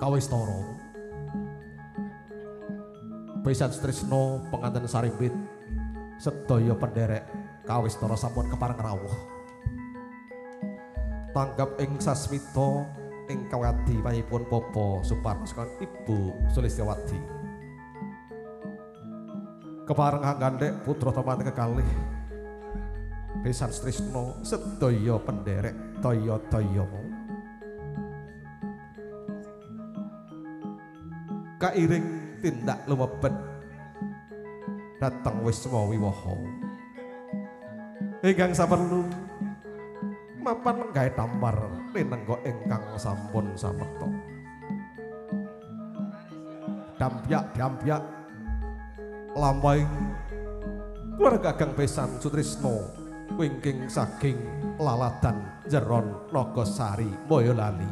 Kawistara pisan tresna penganten sarimbit sedaya penderek kawistara sampun kepareng rawuh tanggap ing sasmita ingkang wadi panjenenganipun Bapa Suparno saking Ibu Sulistyawati kepareng hanggandhek putra teman kekalih pisan tresna sedaya penderek daya-daya kairing tindak lumebet dateng wisma wiwaha ingkang saperlu mapan gawe tampar minangka ingkang sampun samekta dampyak lampahing keluarga Gang Besan Sutrisno wingking saking laladan Jeron Nagasari Boyolali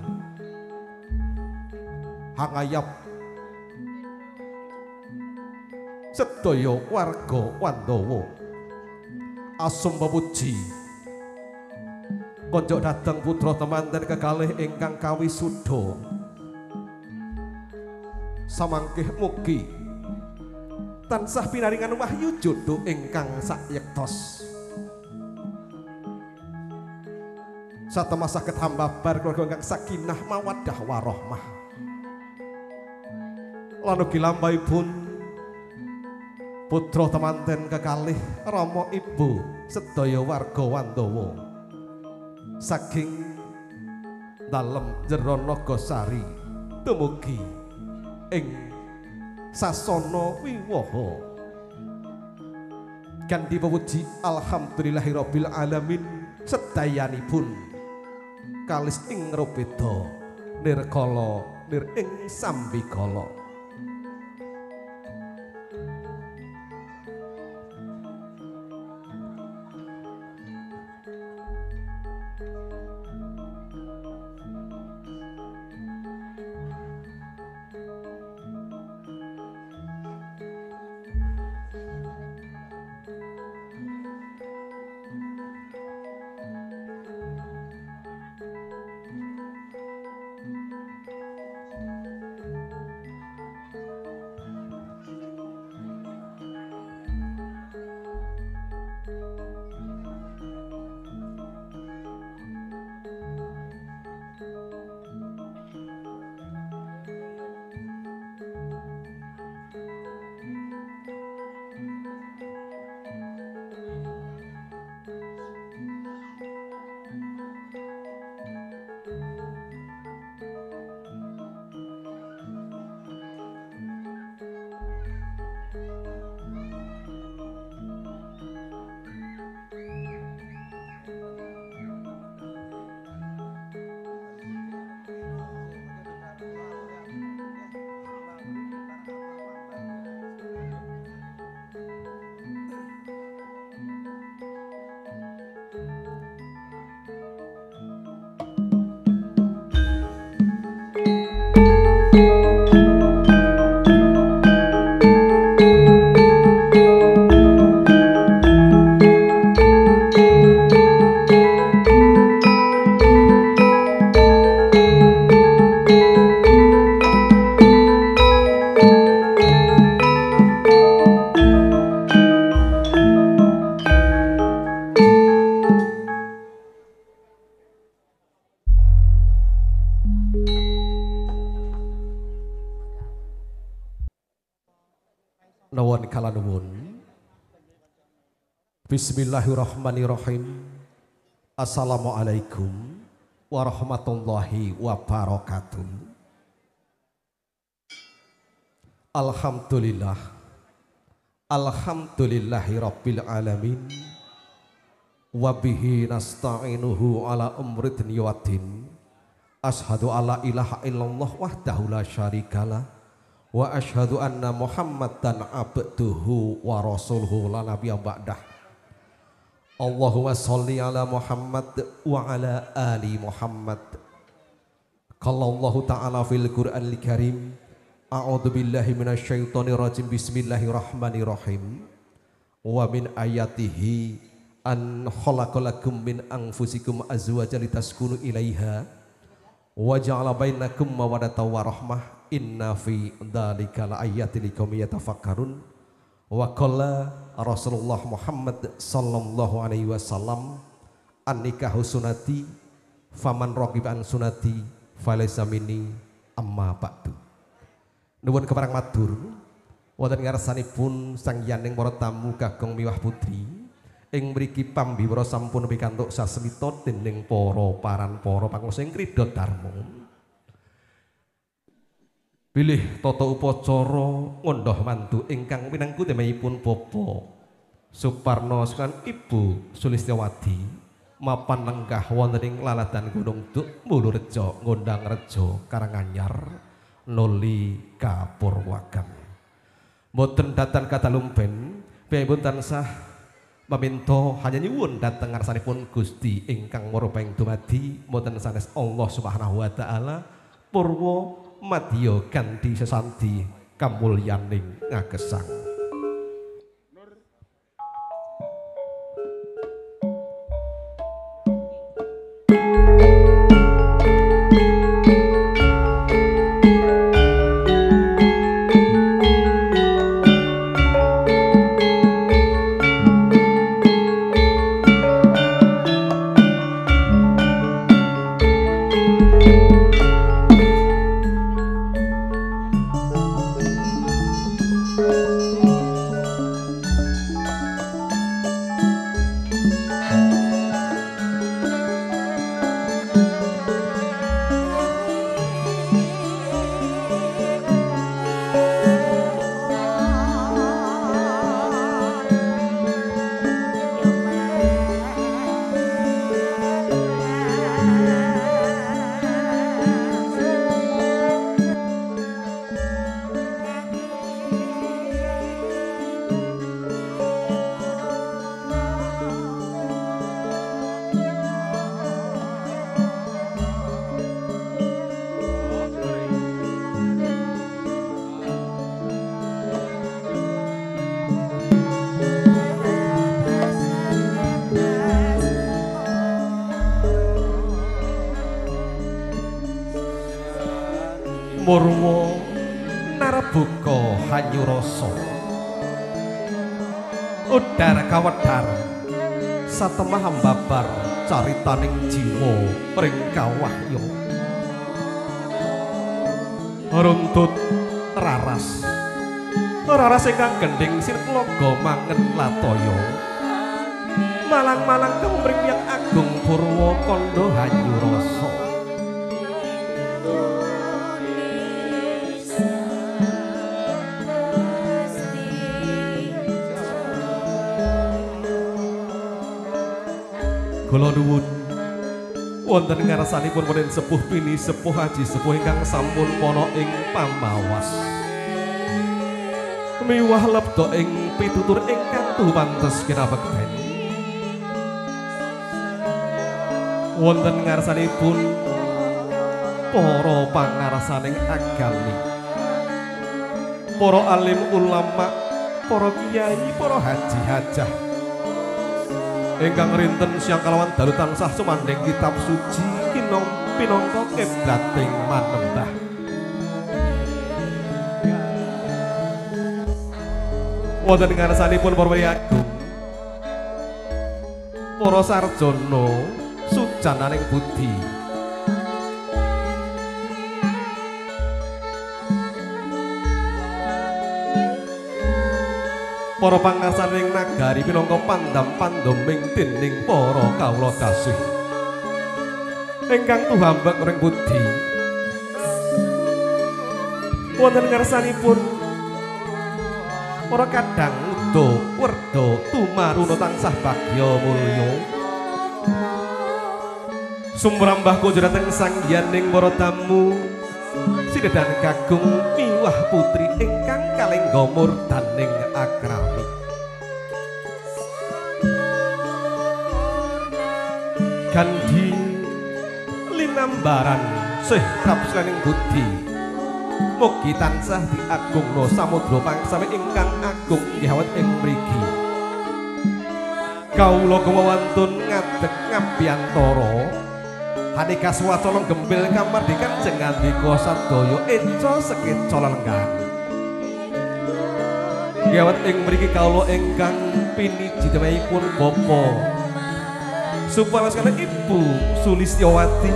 hangayap sedaya warga Wandawa asum pepuji konjok dateng putra temanten kekalih ingkang kawisuda samangkih mugi tansah pinaringan wahyu jodoh ingkang sayektos satemah saged hambabar keluarga ingkang sakinah mawaddah warahmah lan ugi lampahipun putra temanten kekalih Rama Ibu sedaya warga Wandawa saking dalem Jeron Nagasari dumugi ing sasana wiwaha kanthi pepuji alhamdulillahirabbil alamin sedayanipun kalis ing robeda nirkala nir ing sambikala Nawan kalanuwun Bismillahirrahmanirrahim. Assalamualaikum warahmatullahi wabarakatuh. Alhamdulillah Alhamdulillahi rabbil alamin wabihi nasta'inuhu ala umri dunya waddin. Ashhadu alla ilaha illallah wahdahu la syarikalah wa ashhadu anna Muhammadan abduhu wa rasuluhu la nabiyya ba'dah. Allahumma sholli ala Muhammad wa ala ali Muhammad. Qala Allah ta'ala fil Qur'anil Karim a'udzu billahi minasyaitonir rajim bismillahirrahmanirrahim wa min ayatihi an khalaqalakum min anfusikum azwajan litaskunu ilaiha wa ja'ala bainakum mawaddatan wa rahmah inna fi dzalika laayatin liqaumin yatafakkarun. Wa qala Rasulullah Muhammad sallallahu alaihi wasallam an-nikahu sunati faman raqiba an sunati falaysa minni amma ba'du. Nuwun keparang matur wonten ngarsanipun sang yaning para tamu kagem miwah putri ing mriki pambivara sampun pikantuk sasmita dening para paran para panguwasa ing krida dharma. Bilih tata upacara ngondhah mantu ingkang minangka demenipun Bapak Suparno sakan Ibu Sulistyawati mapan lenggah wonten ing laladan Gunung Duk Mulurejo Ngondang Rejo Karanganyar nuli kapurwagan. Mboten datan katalumpen piyambun tansah maminta hanya nyuwun dhateng ngarsanipun Gusti ingkang marupaing dumadi mboten sanes Allah Subhanahu wa taala purwa madya kanthi sesanti kamulyaning ngagesang. Murwa narebuka hanyurasa udar kawedhar satemah mbabar caritaning jiwa ring kawahya runtut raras ingkang gending sirtlaga mangen lataya malang-malang kemring yang agung purwa kandha hanyurasa. Kula nuwun wonten ngarsanipun wonten sepuh pini sepuh haji sepuh ingkang sampun ana ing pamawas miwah lebda ing pitutur ingkang tuwantes kinabekten wonten ngarsanipun para pangarsaning agami para alim ulama para kiai para haji hajah ingkang rinten siang kalawan dalu tansah sumandhing kitab suci pinangka kiblating manembah. Wonten ngarsanipun para agung, para sarjana sujananing budi, para pangarsaning nagari pinangka pandam-pandaming dening para kawula kasih ingkang tuhambak ring budi wonten ngarsanipun para kadang uda werda tumaruna tansah bagya mulya sumrambah kunjuk dhateng sanggiyaning para tamu sidedan kagung miwah putri ingkang kalengga murdaning akrami gandhi linambaran sehrap selaning budi mugi tansah diagungna samudra pangsami ingkang agung ngawet ing mriki kawula kemawantun ngadeg ngabiyantara Hanika swacana gembel kamardikan jengan dikuasa daya enca sekeca lelenggan. Gawat ing mriki kawula ingkang piniji demeipun bapa supados kaliyan Ibu Sulistyawati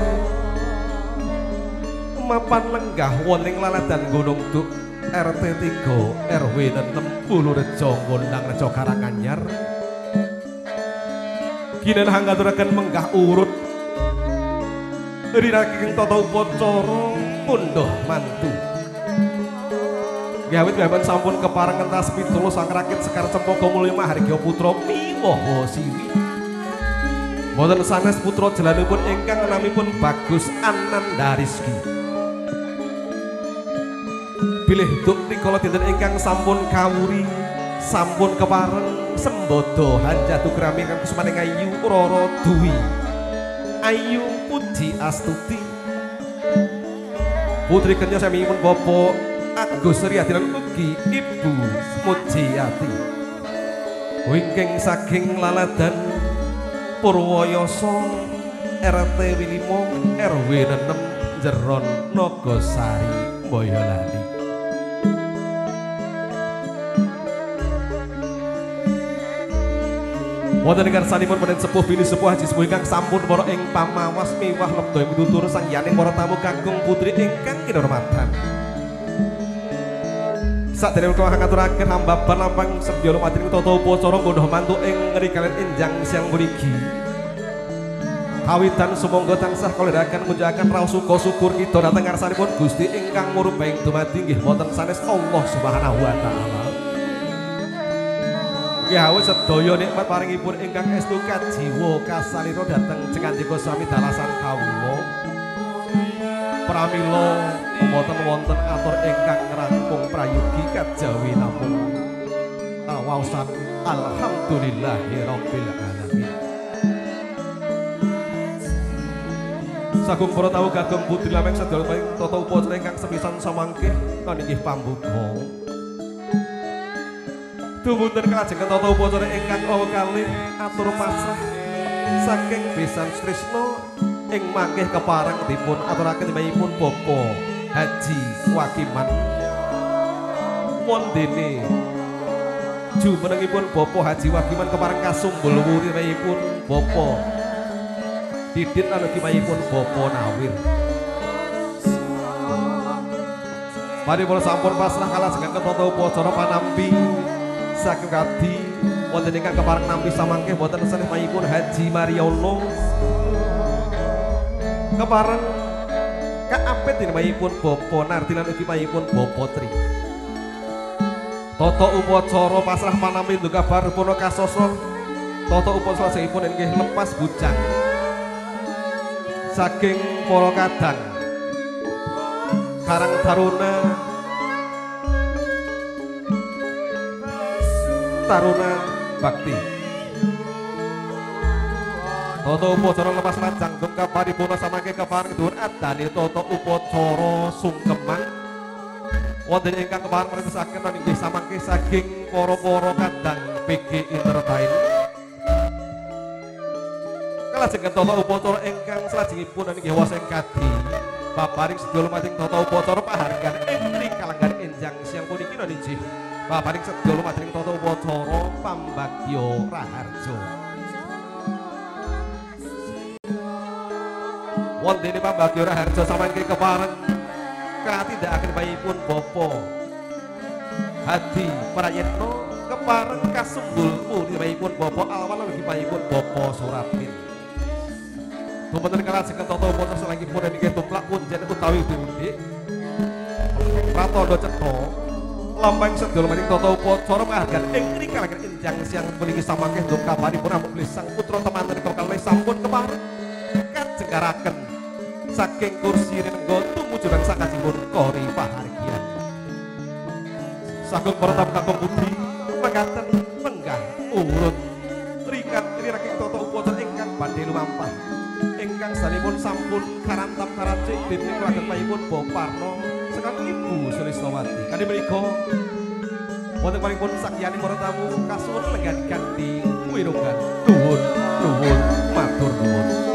mapan lenggah wonten laladan Gunung Duk RT 3 RW 6 Pulurejo Gondang Rejo Karanganyar. Kinen hangaturaken menggah urut riraking tata upacara pundhah mantu. Gawit gawan sampun kepareng entas pitulo sang rakit Sekar Cempaka Mulya Mahargya Putra miwaha siwi. Boten sanes putra jalanipun ingkang namipun Bagus Anandariski. Bilih duk rikala dinten ingkang sampun kawuri sampun kepareng sembodo hanjatu krami ingkang kusumaning ayu Rara Dwi. Ayu Puji Astuti. Putri kenya samipun Bapak Agus Riyadi lan ugi Ibu Mujiati. Wingking saking laladan Purwayasa RT 5 RW 6 Jeron Nagasari Boyolali. Wonten karsanipun penen sepuh bini sepuh haji sepuh ingkang sampun para ing pamawas miwah lebda ing pitutur sang yaning para tamu kagung putri ingkang kinurmatan. Sadereng kula ngaturaken hambaban lampang sedya lumadhening tata upacara ngundhah mantu ing ngrikalen enjang siang mriki. Kawitan sumangga tansah kaliraken munjahaken raos suka syukur kita dhateng ngarsanipun Gusti ingkang murupaing dumadi inggih wonten sanes Allah Subhanahu wa taala. Nggih awit sedaya nikmat paringipun ingkang estu kajiwa kasalira dhateng jengandika sami dalasan kawula. Pramila wonten atur ingkang ngrangkung prayogi kajawi namung waosan alhamdulillahirabbil alamin. Sagung para tamu kagem putri lameng sedaya paring tata upacara ingkang sepisan samangke inggih pambuka. Dumunten kalajengan tata upacara ingkang kalih atur pasrah saking besan Trisno ing mangkih kepareng dipun aturaken piyambakipun Bapak Haji Wakiman mondene jumenengipun Bapak Haji Wakiman kepareng kasumbul wuriripun Bapak Didit lan ugi piyambakipun Bapak Nawir. Paripurna sampun pasrah kalajengan tata upacara panampi saking kadi wonten ingkang kepareng nampi samangke boten sanes piyambakipun Haji Mariono kepareng kaapit piyambakipun Bapak Nardi lan ugi piyambakipun Bapak Tri. Tata upacara pasrah panampi nduga paripurna kasosro tata upacara salajengipun inggih lepas bujang saking para kadang Karang Taruna Bakti. Tata upacara lepas lajang dungka paripurna samangke kepareng dhuwur adane tata upacara sungkeman wonten ingkang kepareng mertosaken inggih samangke saking para kadang PG Entertain. Kalajengan tata upacara ingkang salajengipun inggih wasa ing kadi babaring sedaya lumating tata upacara pahargan ing kalenggan enjang siang puniki inggih babaring sedaya lumating tata upacara pambagya raharja. Wondene pambagya raharja samangke kepareng katindakaken piyambakipun Bapak Hadi Prayitno kepareng kasumbul piyambakipun Bapak Alwan lan ugi piyambakipun Bapak Surapin. Dumunten kalajengan tata upacara salajengipun inggih tumplak punjen utawi diundhik pratandha cetha lampahing sedaya lumating tata upacara pahargan ing kalenggan enjang siang puniki samangke dongka paripurna muklis sang putra temanten kalih sampun kepareng kajengaraken saking kursi rinengga tumujuran sakajipun kori pahargyan. Sagung para tamu kakung budi mekaten menggah urut rikat riraking tata upacara ingkang badhe lumampah ingkang salipun sampun karantam karacik dening keluarga piyambakipun Bapak Parno sekang Ibu Sulistyawati. Kanthi menika wonten paripun sakyani para tamu kasuwun lenggah kanthi wirunggan nuwun matur nuwun.